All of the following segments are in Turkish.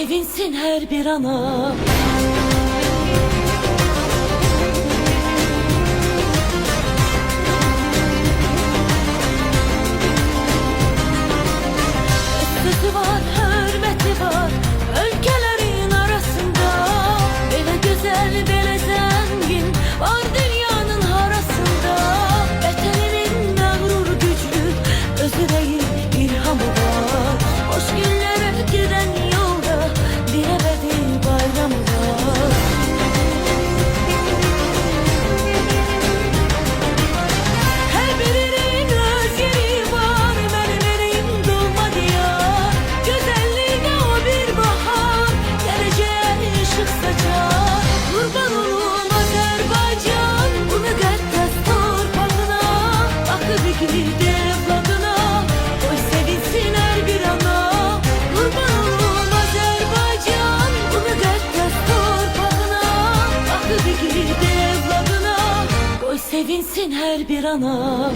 sevinsin her bir ana. Sözü var, hürmeti var ülkelerin arasında. Böyle güzel, böyle zengin var dünyanın harasında. Vatanının mağrur gücü, özü değil ilhamı var. Hoş günlere giden yolda bir ebedi bayramı var. Her birinin öz yeri var, benim elim dolma diyar. Güzelliğine o bir bahar, geleceğe ışık saçar. Kurban olum Azerbaycan, bu müqəddəs torpağına. Akı bir evladına, oy sevinsin her bir ana. Kurban olum Azerbaycan, bu müqəddəs torpağına. Akı bir evladına, oy sevinsin her bir ana.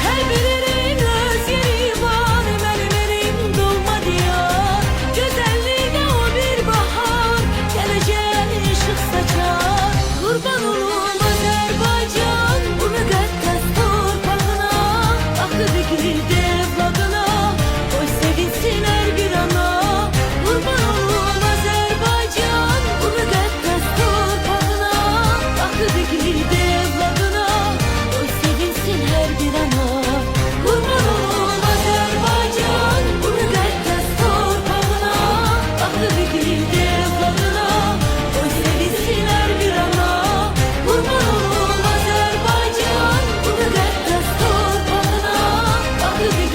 Her birinin öz yeri var, benim elim dolma diyar. Güzelliğine o bir bahar, geleceğe ışık saçar. Kurban olum Azerbaycan, bu müqəddəs torpağına. Akı bir evladına, oy sevinsin her bir ana. Kurban olum Azerbaycan, bu müqəddəs torpağına. Akı bir evladına, oy sevinsin her bir ana. Kurban olum Azerbaycan, bu müqəddəs torpağına. Akı bir evladına, oy sevinsin her bir ana. Kurban olum Azerbaycan, bu müqəddəs torpağına. Akı bir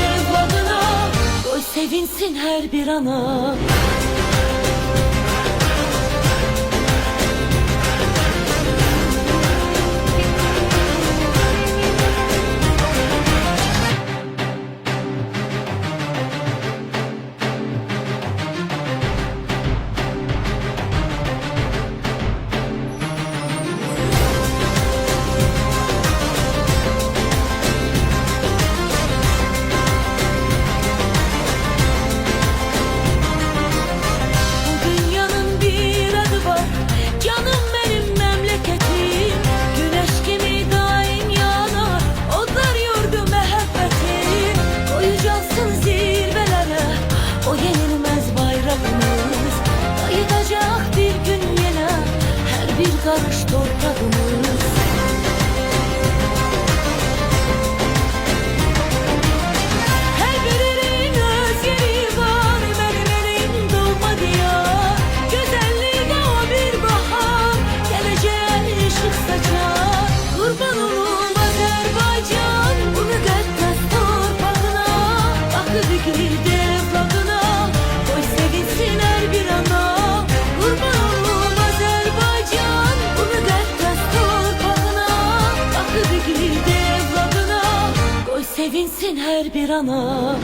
evladına, oy sevinsin her bir ana. Bu dünyanın bir adı var, canım benim memleketim. Güneş gibi daim yanar, odlar yordu muhabbetim. Koyacaksın zirvelere o yenilmez bayrağımız. Kayıtacak bir gün yine her bir karış torpağımız. Her birinin öz yeri var, benim elim dolma diyar. Güzelliğine o bir bahar, geleceğe ışık saçar. Kurban olum Azerbaycan, bu müqəddəs torpağına. Akı bir evladına, oy sevinsin her bir ana. Kurban olum Azerbaycan, bu müqəddəs torpağına. Akı bir evladına, oy sevinsin her bir ana.